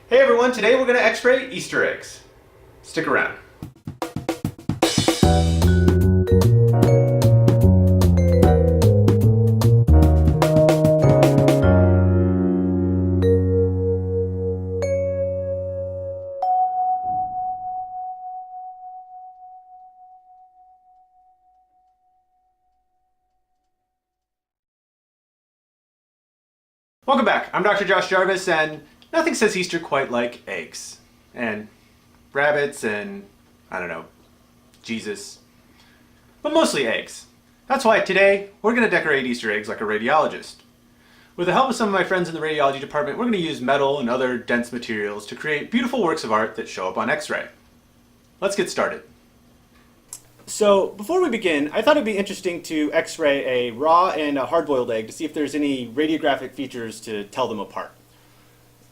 Hey everyone, today we're going to x-ray Easter eggs. Stick around. Welcome back. I'm Dr. Josh Jarvis, and nothing says Easter quite like eggs. And rabbits and, I don't know, Jesus. But mostly eggs. That's why today we're going to decorate Easter eggs like a radiologist. With the help of some of my friends in the radiology department, we're going to use metal and other dense materials to create beautiful works of art that show up on x-ray. Let's get started. So before we begin, I thought it'd be interesting to x-ray a raw and a hard-boiled egg to see if there's any radiographic features to tell them apart.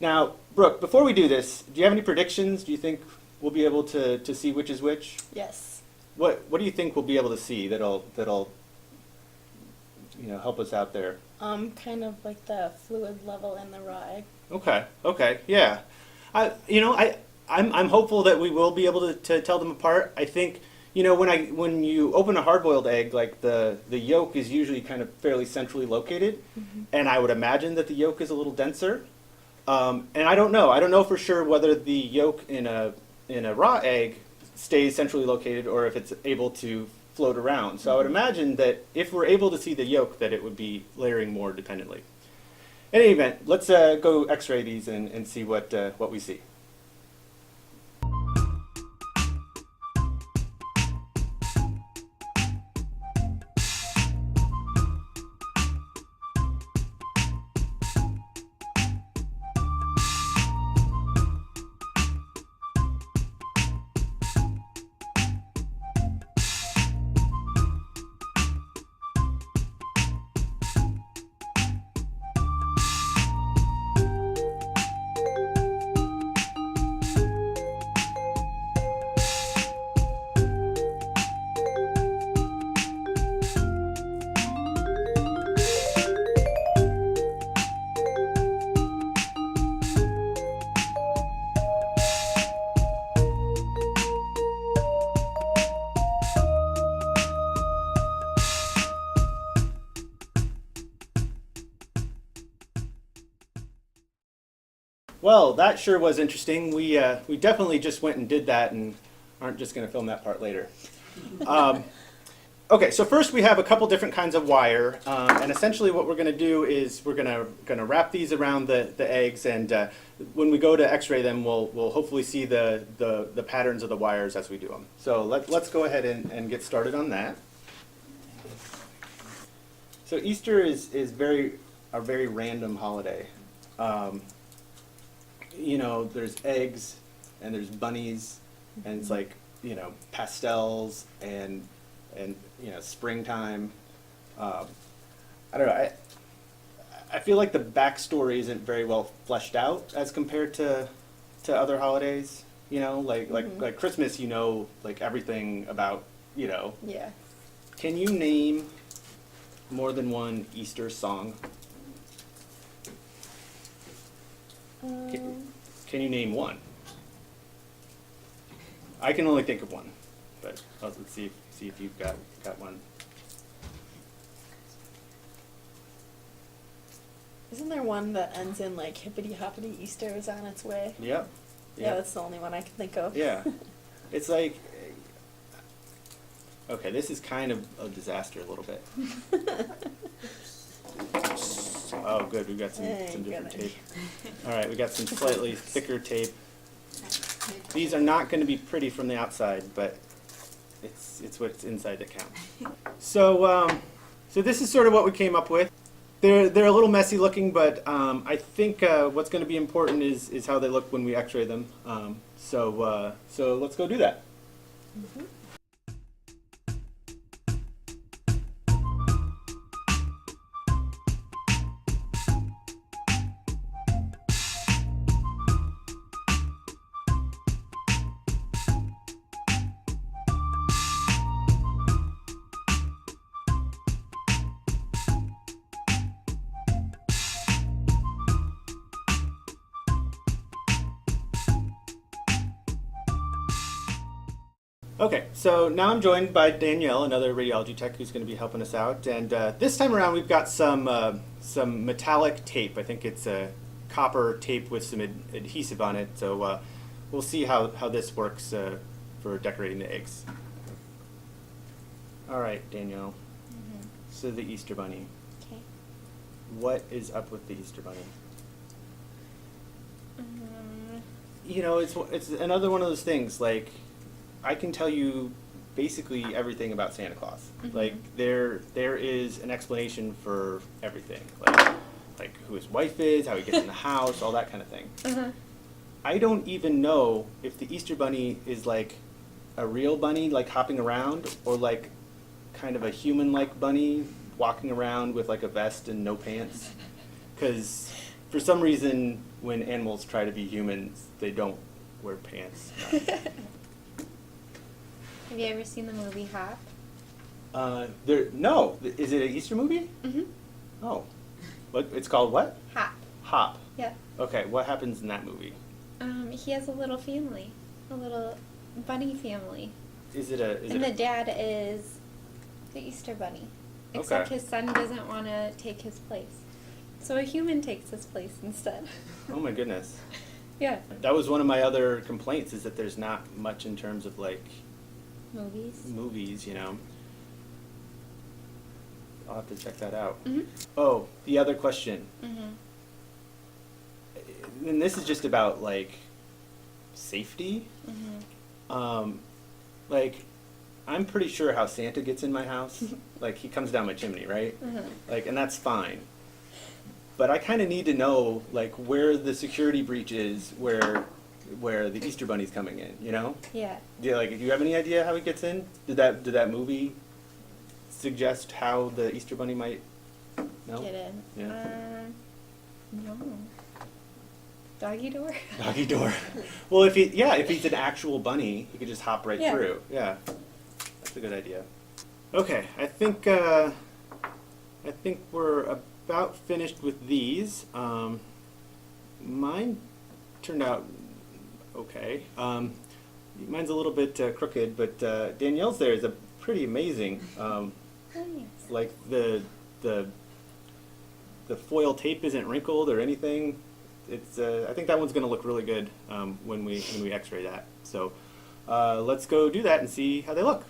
Now, Brooke, before we do this, do you have any predictions? Do you think we'll be able to see which is which? Yes. What do you think we'll be able to see that'll help us out there? Kind of like the fluid level in the raw egg. Okay, yeah. I'm hopeful that we will be able to tell them apart. I think, when you open a hard-boiled egg, like the yolk is usually kind of fairly centrally located, and I would imagine that the yolk is a little denser. And I don't know for sure whether the yolk in a raw egg stays centrally located or if it's able to float around. So I would imagine that if we're able to see the yolk, that it would be layering more dependently. In any event, let's go x-ray these and see what we see. Well, that sure was interesting. We definitely just went and did that and aren't just going to film that part later. Okay, so first we have a couple different kinds of wire, and essentially what we're going to do is we're going to wrap these around the eggs, and when we go to x-ray them, we'll hopefully see the patterns of the wires as we do them. So let's go ahead and get started on that. So Easter is a very random holiday. There's eggs and there's bunnies and it's like, pastels and springtime. I don't know. I feel like the backstory isn't very well fleshed out as compared to other holidays. Like Christmas, like everything about, Yeah. Can you name more than one Easter song? Can you name one? I can only think of one, but let's see if you've got one. Isn't there one that ends in like hippity hoppity Easter is on its way? Yep. Yeah, that's the only one I can think of. Yeah. It's like, okay, this is kind of a disaster a little bit. Oh, good. We've got some different tape. All right, we got some slightly thicker tape. These are not going to be pretty from the outside, but it's what's inside that counts. So this is sort of what we came up with. They're a little messy looking, but I think what's going to be important is how they look when we x-ray them. So let's go do that. Mm-hmm. Okay, so now I'm joined by Danielle, another radiology tech who's going to be helping us out. And this time around, we've got some metallic tape. I think it's a copper tape with some adhesive on it. So we'll see how this works for decorating the eggs. All right, Danielle. Mm-hmm. So the Easter Bunny. Okay. What is up with the Easter Bunny? Um, You know, it's another one of those things. Like, I can tell you basically everything about Santa Claus. Mhm. Like, there is an explanation for everything. Like who his wife is, how he gets in the house, all that kind of thing. uh-huh. I don't even know if the Easter Bunny is like a real bunny, like hopping around, or like kind of a human-like bunny walking around with like a vest and no pants. Because for some reason, when animals try to be humans, they don't wear pants. Have you ever seen the movie Hop? No. Is it an Easter movie? Mm-hmm. Oh. What? It's called what? Hop. Hop. Yep. Okay, what happens in that movie? He has a little family, a little bunny family. And the dad is the Easter Bunny. Except Okay. his son doesn't want to take his place. So a human takes his place instead. Oh my goodness. Yeah. That was one of my other complaints, is that there's not much in terms of like Movies. you know. I'll have to check that out. Mm-hmm. Oh, the other question. Mm-hmm. And this is just about like safety. Mm-hmm. Like, I'm pretty sure how Santa gets in my house. Like, he comes down my chimney, right? Mm-hmm. Like, and that's fine. But I kind of need to know like where the security breach is, where the Easter Bunny's coming in. You know? Yeah. Do you have any idea how he gets in? Did that movie suggest how the Easter Bunny might? No. Get in. Yeah. No. Doggy door. Doggy door. Well, if he's an actual bunny, he could just hop right Yeah. through. Yeah, that's a good idea. Okay, I think we're about finished with these. Mine turned out okay. Mine's a little bit crooked, but Danielle's there is a pretty amazing. Nice. Like the foil tape isn't wrinkled or anything. It's I think that one's going to look really good when we X-ray that. So let's go do that and see how they look.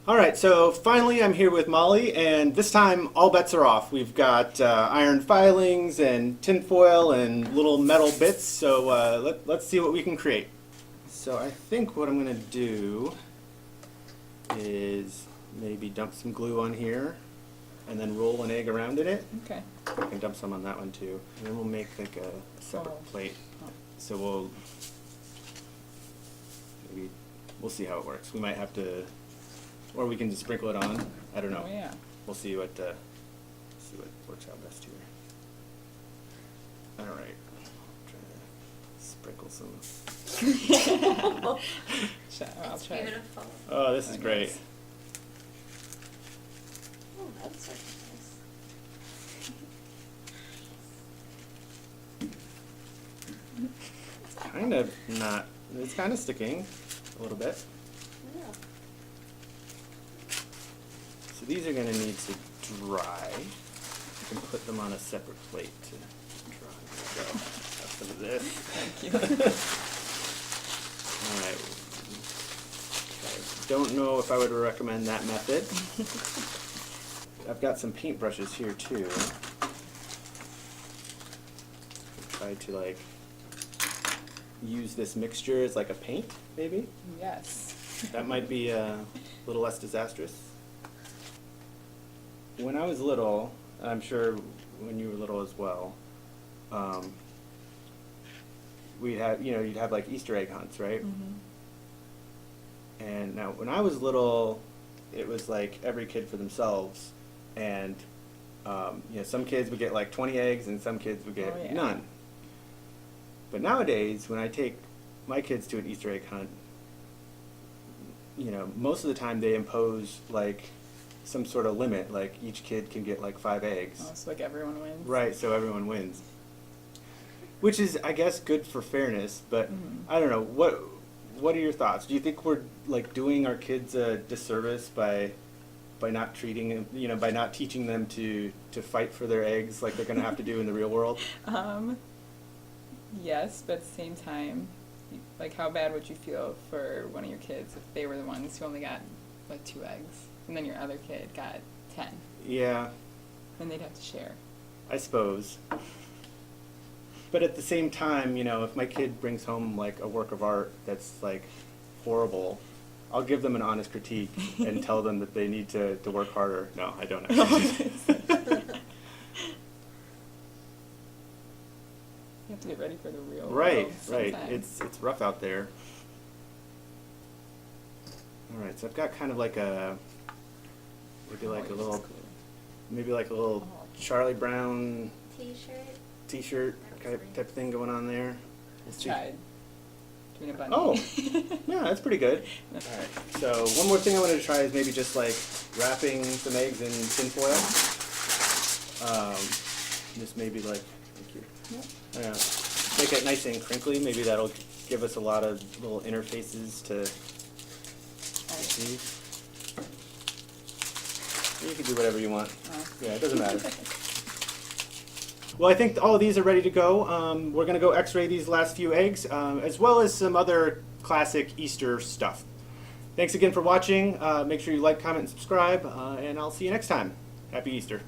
All right, so finally I'm here with Molly, and this time all bets are off. We've got iron filings and tinfoil and little metal bits, so let's see what we can create. So I think what I'm going to do is maybe dump some glue on here and then roll an egg around in it. Okay. I can dump some on that one too. And then we'll make like a separate plate. So we'll see how it works. We might have to, or we can just sprinkle it on. I don't know. Oh, yeah. We'll see what works out best here. All right. Try to sprinkle some. I'll try. Beautiful. Oh, this is great. Oh, that's so nice. It's kind of not. It's kind of sticking a little bit. Yeah. So these are going to need to dry. You can put them on a separate plate to dry. There we go. Have some of this. Thank you. All right. Okay. Don't know if I would recommend that method. I've got some paintbrushes here too. Try to like use this mixture as like a paint, maybe. Yes. That might be a little less disastrous. When I was little, and I'm sure when you were little as well, we'd have, you'd have like Easter egg hunts, right? Mm-hmm. And now when I was little, it was like every kid for themselves, and some kids would get like 20 eggs, and some kids would get Oh, yeah. none. But nowadays, when I take my kids to an Easter egg hunt, most of the time they impose like some sort of limit, like each kid can get like 5 eggs. Oh, so like everyone wins. Right, so everyone wins. Which is, I guess, good for fairness, but I don't know. What are your thoughts? Do you think we're like doing our kids a disservice by not treating them, by not teaching them to fight for their eggs like they're going to have to do in the real world? Yes, but at the same time, like how bad would you feel for one of your kids if they were the ones who only got like 2 eggs, and then your other kid got 10? Yeah, Then they'd have to share. I suppose. But at the same time, if my kid brings home like a work of art that's like horrible, I'll give them an honest critique and tell them that they need to work harder. No, I don't actually. You have to get ready for the real Right, world right. sometimes. It's rough out there. All right, so I've got kind of like maybe like a little Oh. Charlie Brown T-shirt. T-shirt type thing going on there. Just tried doing a bunny. Oh, yeah, that's pretty good. All right, so one more thing I wanted to try is maybe just like wrapping some eggs in tin foil. Just maybe like, thank you. Make it nice and crinkly. Maybe that'll give us a lot of little interfaces to see. You can do whatever you want. Yeah, it doesn't matter. Well, I think all of these are ready to go. We're going to go x-ray these last few eggs, as well as some other classic Easter stuff. Thanks again for watching. Make sure you like, comment, and subscribe, and I'll see you next time. Happy Easter.